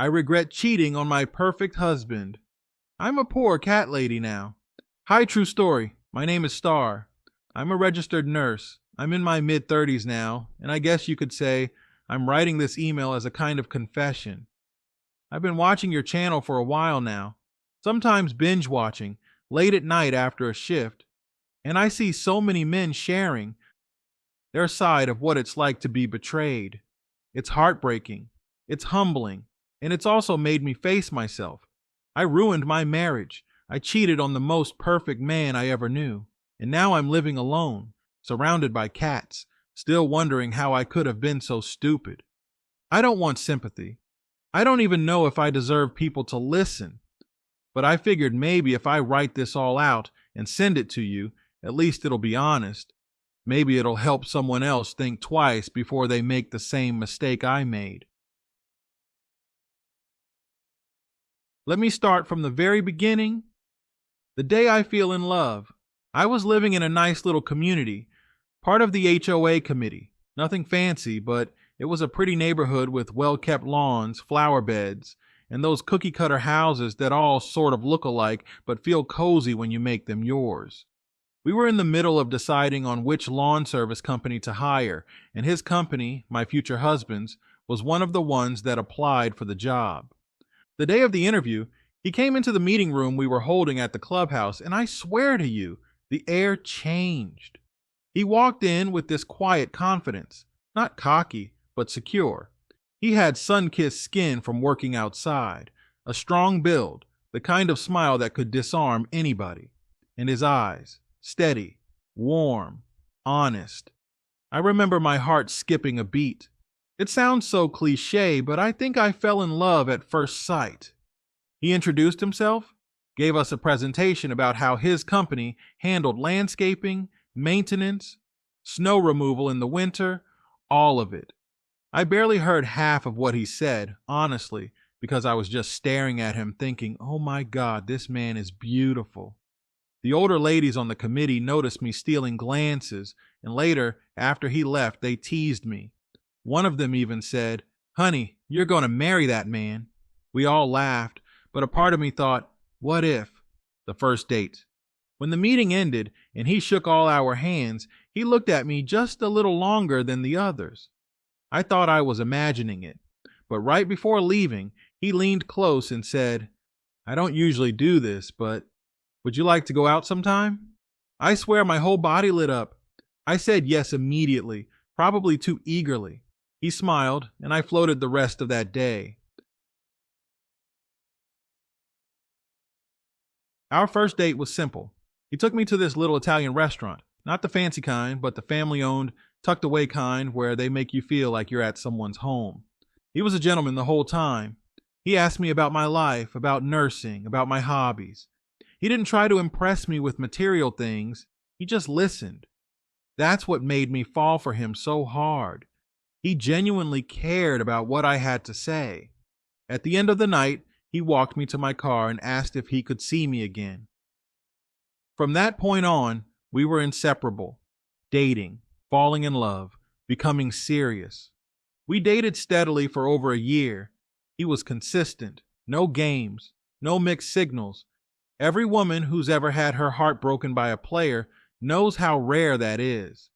I regret cheating on my perfect husband. I'm a poor cat lady now. Hi, true story. My name is Star. I'm a registered nurse. I'm in my mid-30s now, and I guess you could say I'm writing this email as a kind of confession. I've been watching your channel for a while now, sometimes binge watching, late at night after a shift, and I see so many men sharing their side of what it's like to be betrayed. It's heartbreaking, it's humbling, and it's also made me face myself. I ruined my marriage. I cheated on the most perfect man I ever knew, and now I'm living alone, surrounded by cats, still wondering how I could have been so stupid. I don't want sympathy. I don't even know if I deserve people to listen, but I figured maybe if I write this all out and send it to you, at least it'll be honest. Maybe it'll help someone else think twice before they make the same mistake I made. Let me start from the very beginning. The day I feel in love, I was living in a nice little community, part of the HOA committee. Nothing fancy, but it was a pretty neighborhood with well-kept lawns, flower beds, and those cookie-cutter houses that all sort of look alike but feel cozy when you make them yours. We were in the middle of deciding on which lawn service company to hire, and his company, my future husband's, was one of the ones that applied for the job. The day of the interview, he came into the meeting room we were holding at the clubhouse, and I swear to you, the air changed. He walked in with this quiet confidence, not cocky, but secure. He had sun-kissed skin from working outside, a strong build, the kind of smile that could disarm anybody, and his eyes, steady, warm, honest. I remember my heart skipping a beat. It sounds so cliche, but I think I fell in love at first sight. He introduced himself, gave us a presentation about how his company handled landscaping, maintenance, snow removal in the winter, all of it. I barely heard half of what he said, honestly, because I was just staring at him thinking, oh my God, this man is beautiful. The older ladies on the committee noticed me stealing glances, and later, after he left, they teased me. One of them even said, honey, you're going to marry that man. We all laughed, but a part of me thought, what if? The first date. When the meeting ended and he shook all our hands, he looked at me just a little longer than the others. I thought I was imagining it, but right before leaving, he leaned close and said, I don't usually do this, but would you like to go out sometime? I swear my whole body lit up. I said yes immediately, probably too eagerly. He smiled, and I floated the rest of that day. Our first date was simple. He took me to this little Italian restaurant, not the fancy kind, but the family-owned, tucked-away kind where they make you feel like you're at someone's home. He was a gentleman the whole time. He asked me about my life, about nursing, about my hobbies. He didn't try to impress me with material things. He just listened. That's what made me fall for him so hard. He genuinely cared about what I had to say. At the end of the night, he walked me to my car and asked if he could see me again. From that point on, we were inseparable, dating, falling in love, becoming serious. We dated steadily for over a year. He was consistent, no games, no mixed signals. Every woman who's ever had her heart broken by a player knows how rare that is.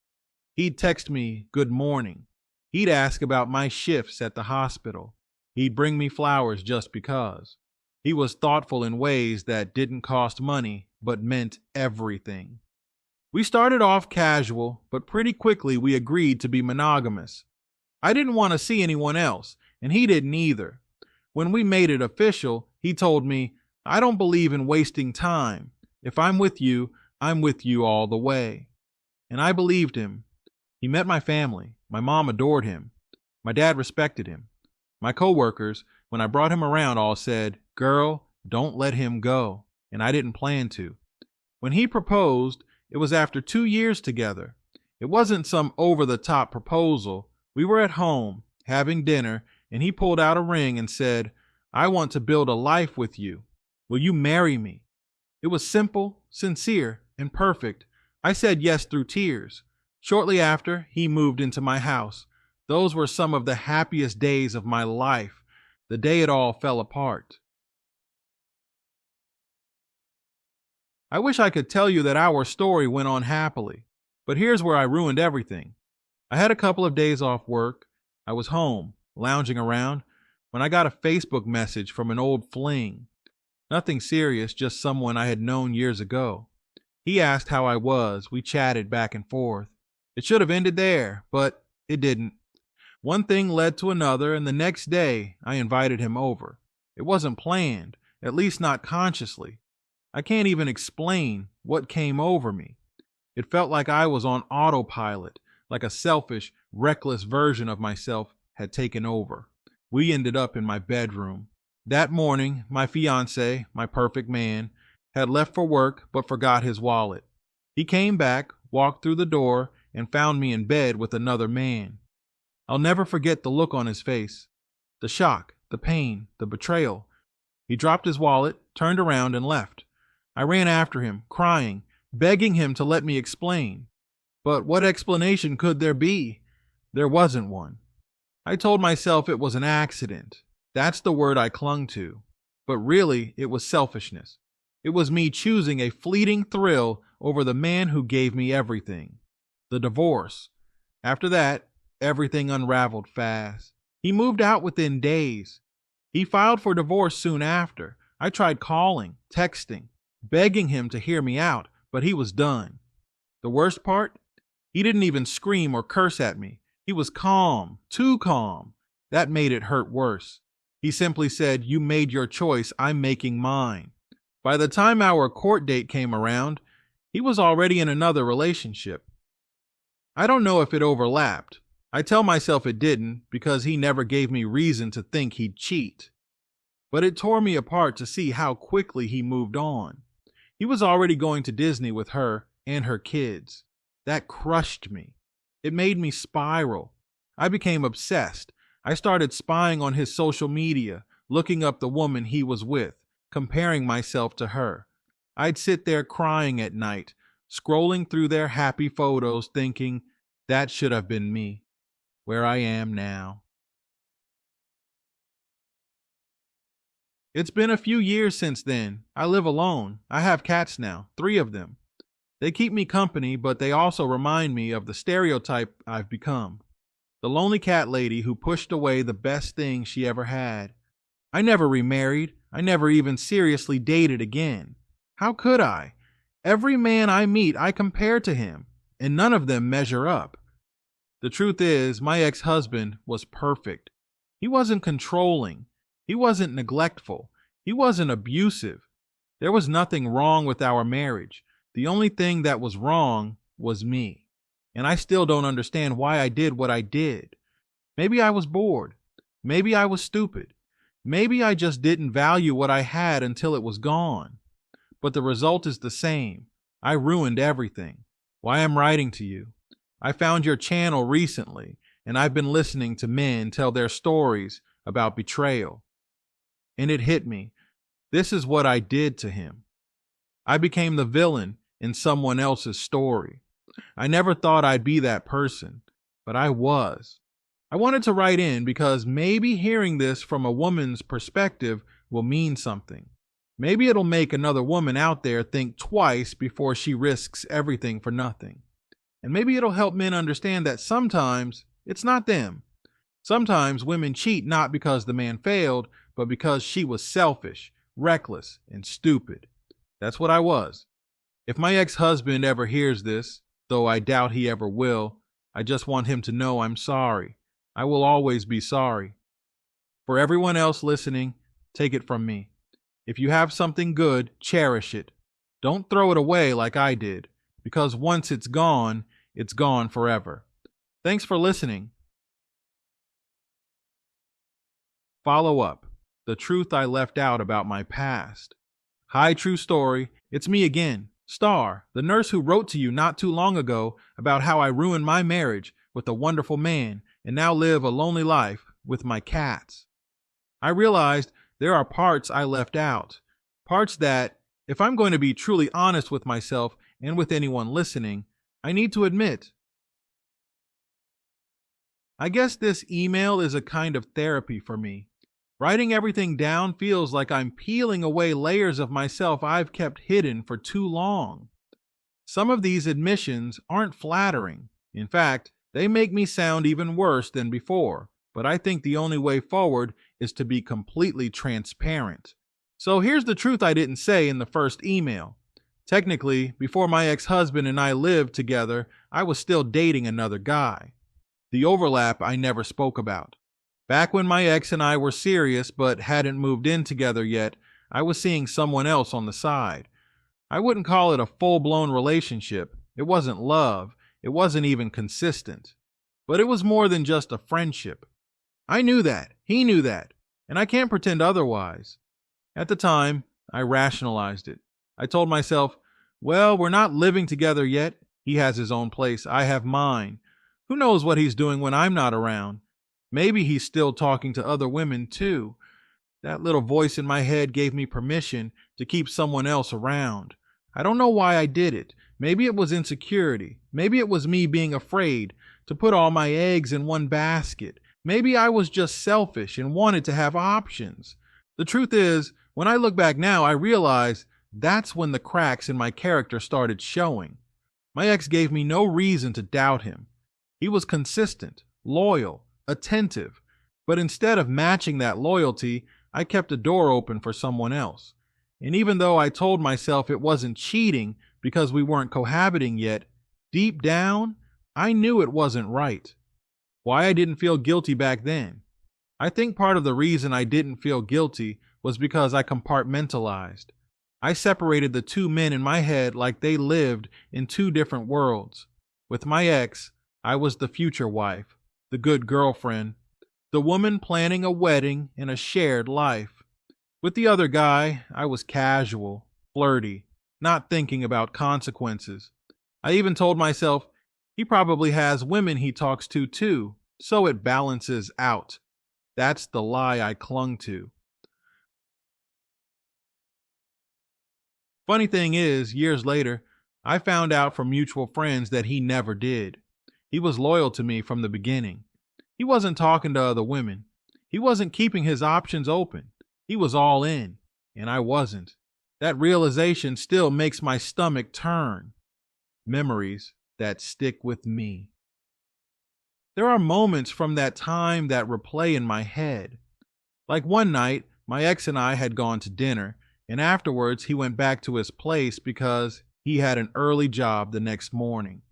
He'd text me, good morning. He'd ask about my shifts at the hospital. He'd bring me flowers just because. He was thoughtful in ways that didn't cost money, but meant everything. We started off casual, but pretty quickly we agreed to be monogamous. I didn't want to see anyone else, and he didn't either. When we made it official, he told me, I don't believe in wasting time. If I'm with you all the way. And I believed him. He met my family. My mom adored him. My dad respected him. My coworkers, when I brought him around, all said, girl, don't let him go. And I didn't plan to. When he proposed, it was after 2 years together. It wasn't some over-the-top proposal. We were at home, having dinner, and he pulled out a ring and said, I want to build a life with you. Will you marry me? It was simple, sincere, and perfect. I said yes through tears. Shortly after, he moved into my house. Those were some of the happiest days of my life. the day it all fell apart. I wish I could tell you that our story went on happily, but here's where I ruined everything. I had a couple of days off work. I was home, lounging around, when I got a Facebook message from an old fling. Nothing serious, just someone I had known years ago. He asked how I was. We chatted back and forth. It should have ended there, but it didn't. One thing led to another, and the next day I invited him over. It wasn't planned, at least not consciously. I can't even explain what came over me. It felt like I was on autopilot, like a selfish, reckless version of myself had taken over. We ended up in my bedroom. That morning, my fiancé, my perfect man, had left for work but forgot his wallet. He came back, walked through the door, and found me in bed with another man. I'll never forget the look on his face, the shock, the pain, the betrayal. He dropped his wallet, turned around, and left. I ran after him, crying, begging him to let me explain. But what explanation could there be? There wasn't one. I told myself it was an accident. That's the word I clung to. But really, it was selfishness. It was me choosing a fleeting thrill over the man who gave me everything. The divorce. After that, everything unraveled fast. He moved out within days. He filed for divorce soon after. I tried calling, texting, begging him to hear me out, but he was done. The worst part? He didn't even scream or curse at me. He was calm, too calm. That made it hurt worse. He simply said, "You made your choice, I'm making mine." By the time our court date came around, he was already in another relationship. I don't know if it overlapped. I tell myself it didn't because he never gave me reason to think he'd cheat. But it tore me apart to see how quickly he moved on. He was already going to Disney with her and her kids. That crushed me. It made me spiral. I became obsessed. I started spying on his social media, looking up the woman he was with, comparing myself to her. I'd sit there crying at night, scrolling through their happy photos, thinking, that should have been me, where I am now. It's been a few years since then. I live alone. I have cats now, 3 of them. They keep me company, but they also remind me of the stereotype I've become. The lonely cat lady who pushed away the best thing she ever had. I never remarried. I never even seriously dated again. How could I? Every man I meet, I compare to him, and none of them measure up. The truth is, my ex-husband was perfect. He wasn't controlling. He wasn't neglectful. He wasn't abusive. There was nothing wrong with our marriage. The only thing that was wrong was me. And I still don't understand why I did what I did. Maybe I was bored. Maybe I was stupid. Maybe I just didn't value what I had until it was gone. But the result is the same. I ruined everything. Why I'm writing to you. I found your channel recently, and I've been listening to men tell their stories about betrayal. And it hit me. This is what I did to him. I became the villain in someone else's story. I never thought I'd be that person, but I was. I wanted to write in because maybe hearing this from a woman's perspective will mean something. Maybe it'll make another woman out there think twice before she risks everything for nothing. And maybe it'll help men understand that sometimes it's not them. Sometimes women cheat not because the man failed, but because she was selfish, reckless, and stupid. That's what I was. If my ex-husband ever hears this, though I doubt he ever will, I just want him to know I'm sorry. I will always be sorry. For everyone else listening, take it from me. If you have something good, cherish it. Don't throw it away like I did, because once it's gone forever. Thanks for listening. Follow up. The truth I left out about my past. Hi, true story. It's me again, Star, the nurse who wrote to you not too long ago about how I ruined my marriage with a wonderful man and now live a lonely life with my cats. I realized there are parts I left out. Parts that, if I'm going to be truly honest with myself and with anyone listening, I need to admit. I guess this email is a kind of therapy for me. Writing everything down feels like I'm peeling away layers of myself I've kept hidden for too long. Some of these admissions aren't flattering. In fact, they make me sound even worse than before. But I think the only way forward is to be completely transparent. So here's the truth I didn't say in the first email. Technically, before my ex-husband and I lived together, I was still dating another guy. The overlap I never spoke about. Back when my ex and I were serious but hadn't moved in together yet, I was seeing someone else on the side. I wouldn't call it a full-blown relationship. It wasn't love. It wasn't even consistent. But it was more than just a friendship. I knew that. He knew that. And I can't pretend otherwise. At the time, I rationalized it. I told myself, well, we're not living together yet. He has his own place. I have mine. Who knows what he's doing when I'm not around? Maybe he's still talking to other women, too. That little voice in my head gave me permission to keep someone else around. I don't know why I did it. Maybe it was insecurity. Maybe it was me being afraid to put all my eggs in one basket. Maybe I was just selfish and wanted to have options. The truth is, when I look back now, I realize that's when the cracks in my character started showing. My ex gave me no reason to doubt him. He was consistent, loyal, attentive, but instead of matching that loyalty, I kept a door open for someone else. And even though I told myself it wasn't cheating because we weren't cohabiting yet, deep down, I knew it wasn't right. Why I didn't feel guilty back then? I think part of the reason I didn't feel guilty was because I compartmentalized. I separated the two men in my head like they lived in two different worlds. With my ex, I was the future wife, the good girlfriend, the woman planning a wedding and a shared life. With the other guy, I was casual, flirty, not thinking about consequences. I even told myself, he probably has women he talks to too, so it balances out. That's the lie I clung to. Funny thing is, years later, I found out from mutual friends that he never did. He was loyal to me from the beginning. He wasn't talking to other women. He wasn't keeping his options open. He was all in, and I wasn't. That realization still makes my stomach turn. Memories that stick with me. There are moments from that time that replay in my head. Like one night, my ex and I had gone to dinner, and afterwards he went back to his place because he had an early job the next morning.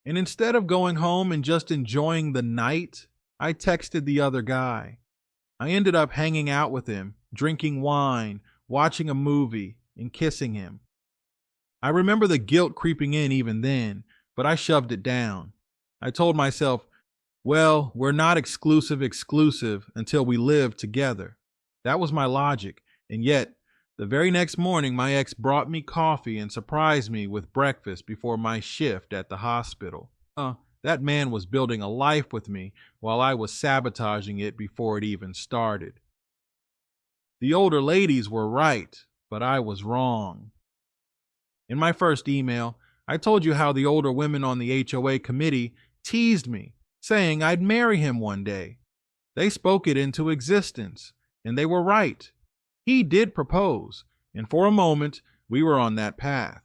And instead of going home and just enjoying the night, I texted the other guy. I ended up hanging out with him, drinking wine, watching a movie, and kissing him. I remember the guilt creeping in even then, but I shoved it down. I told myself, well, we're not exclusive until we live together. That was my logic, and yet, the very next morning my ex brought me coffee and surprised me with breakfast before my shift at the hospital. That man was building a life with me while I was sabotaging it before it even started. The older ladies were right, but I was wrong. In my first email, I told you how the older women on the HOA committee teased me, saying I'd marry him one day. They spoke it into existence, and they were right. He did propose, and for a moment, we were on that path.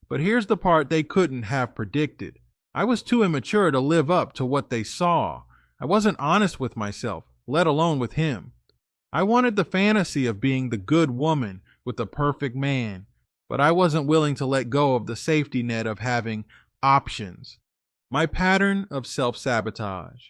But here's the part they couldn't have predicted. I was too immature to live up to what they saw. I wasn't honest with myself, let alone with him. I wanted the fantasy of being the good woman with the perfect man, but I wasn't willing to let go of the safety net of having options. My pattern of self-sabotage.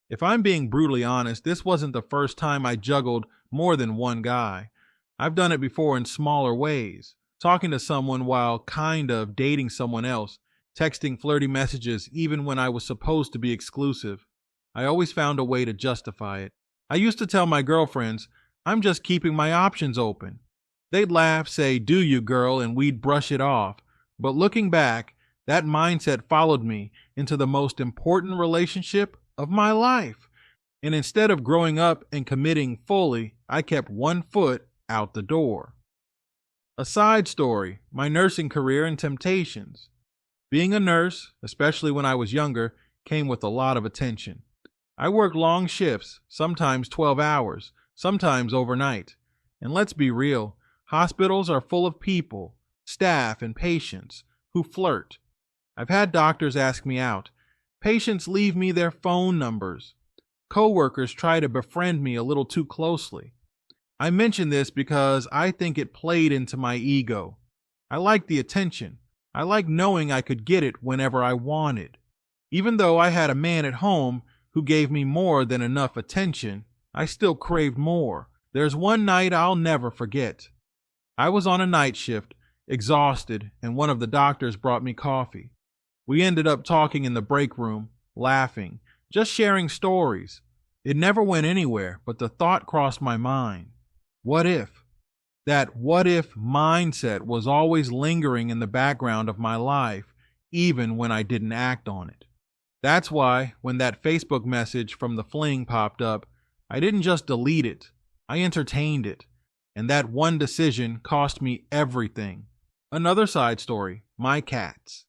If I'm being brutally honest, this wasn't the first time I juggled more than one guy. I've done it before in smaller ways. Talking to someone while kind of dating someone else, texting flirty messages even when I was supposed to be exclusive. I always found a way to justify it. I used to tell my girlfriends, I'm just keeping my options open. They'd laugh, say, do you, girl, and we'd brush it off. But looking back, that mindset followed me into the most important relationship of my life. And instead of growing up and committing fully, I kept one foot out the door. A side story, my nursing career and temptations. Being a nurse, especially when I was younger, came with a lot of attention. I work long shifts, sometimes 12 hours, sometimes overnight. And let's be real, hospitals are full of people, staff and patients, who flirt. I've had doctors ask me out. Patients leave me their phone numbers. Coworkers try to befriend me a little too closely. I mention this because I think it played into my ego. I like the attention. I like knowing I could get it whenever I wanted. Even though I had a man at home who gave me more than enough attention, I still craved more. There's one night I'll never forget. I was on a night shift, exhausted, and one of the doctors brought me coffee. We ended up talking in the break room, laughing, just sharing stories. It never went anywhere, but the thought crossed my mind. What if? That what if mindset was always lingering in the background of my life, even when I didn't act on it. That's why, when that Facebook message from the fling popped up, I didn't just delete it, I entertained it. And that one decision cost me everything. Another side story, my cats.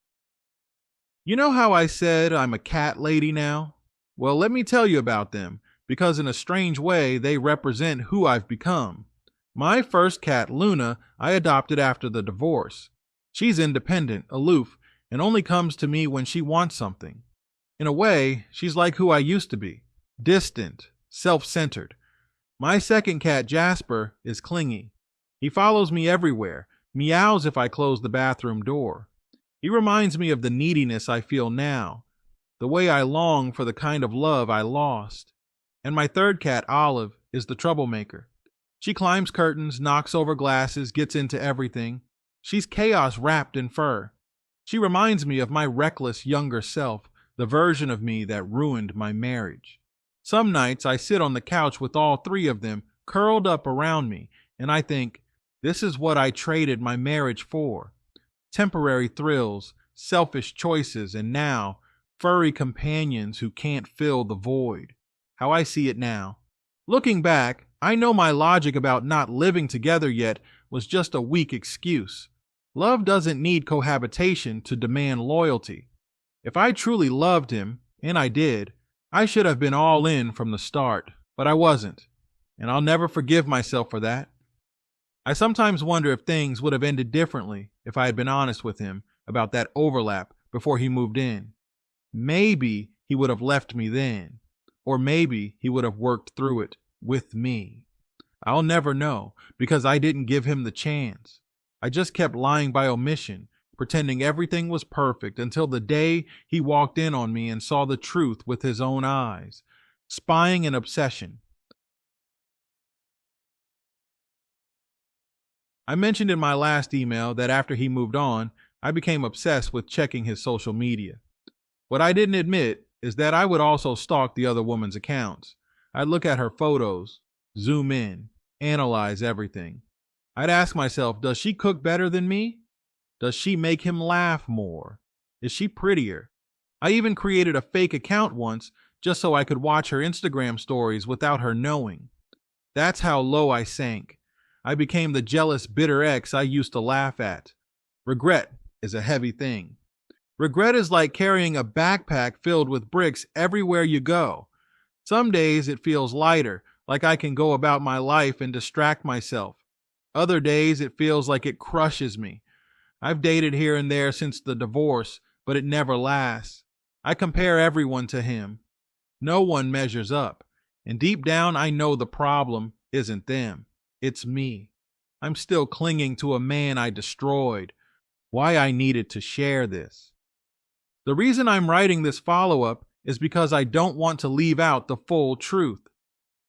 You know how I said I'm a cat lady now? Well, let me tell you about them, because in a strange way, they represent who I've become. My first cat, Luna, I adopted after the divorce. She's independent, aloof, and only comes to me when she wants something. In a way, she's like who I used to be, distant, self-centered. My second cat, Jasper, is clingy. He follows me everywhere, meows if I close the bathroom door. He reminds me of the neediness I feel now, the way I long for the kind of love I lost. And my third cat, Olive, is the troublemaker. She climbs curtains, knocks over glasses, gets into everything. She's chaos wrapped in fur. She reminds me of my reckless younger self, the version of me that ruined my marriage. Some nights I sit on the couch with all three of them curled up around me, and I think, this is what I traded my marriage for. Temporary thrills, selfish choices, and now, furry companions who can't fill the void. How I see it now. Looking back, I know my logic about not living together yet was just a weak excuse. Love doesn't need cohabitation to demand loyalty. If I truly loved him, and I did, I should have been all in from the start, but I wasn't, and I'll never forgive myself for that. I sometimes wonder if things would have ended differently if I had been honest with him about that overlap before he moved in. Maybe he would have left me then, or maybe he would have worked through it with me. I'll never know because I didn't give him the chance. I just kept lying by omission, pretending everything was perfect until the day he walked in on me and saw the truth with his own eyes. Spying and obsession. I mentioned in my last email that after he moved on, I became obsessed with checking his social media. What I didn't admit is that I would also stalk the other woman's accounts. I'd look at her photos, zoom in, analyze everything. I'd ask myself, does she cook better than me? Does she make him laugh more? Is she prettier? I even created a fake account once just so I could watch her Instagram stories without her knowing. That's how low I sank. I became the jealous, bitter ex I used to laugh at. Regret is a heavy thing. Regret is like carrying a backpack filled with bricks everywhere you go. Some days it feels lighter, like I can go about my life and distract myself. Other days it feels like it crushes me. I've dated here and there since the divorce, but it never lasts. I compare everyone to him. No one measures up. And deep down, I know the problem isn't them. It's me. I'm still clinging to a man I destroyed. Why I needed to share this. The reason I'm writing this follow-up is because I don't want to leave out the full truth.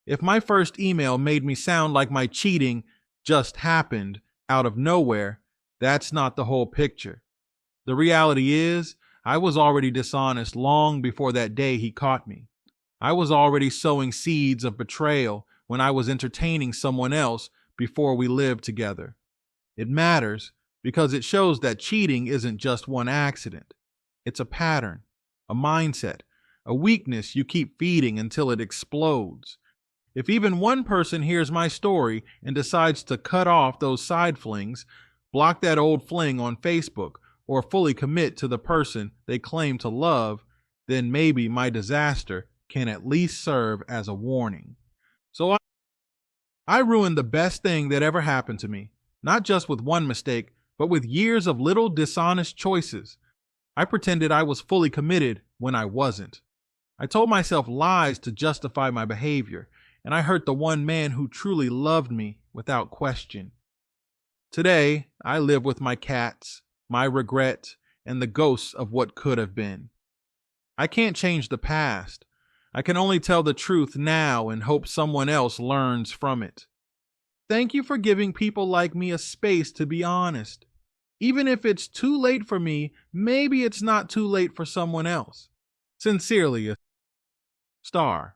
If my first email made me sound like my cheating just happened out of nowhere, that's not the whole picture. The reality is, I was already dishonest long before that day he caught me. I was already sowing seeds of betrayal when I was entertaining someone else before we lived together. It matters because it shows that cheating isn't just one accident. It's a pattern, a mindset, a weakness you keep feeding until it explodes. If even one person hears my story and decides to cut off those side flings, block that old fling on Facebook, or fully commit to the person they claim to love, then maybe my disaster can at least serve as a warning. So I ruined the best thing that ever happened to me, not just with one mistake, but with years of little dishonest choices. I pretended I was fully committed when I wasn't. I told myself lies to justify my behavior, and I hurt the one man who truly loved me without question. Today, I live with my cats, my regret, and the ghosts of what could have been. I can't change the past. I can only tell the truth now and hope someone else learns from it. Thank you for giving people like me a space to be honest. Even if it's too late for me, maybe it's not too late for someone else. Sincerely, a star.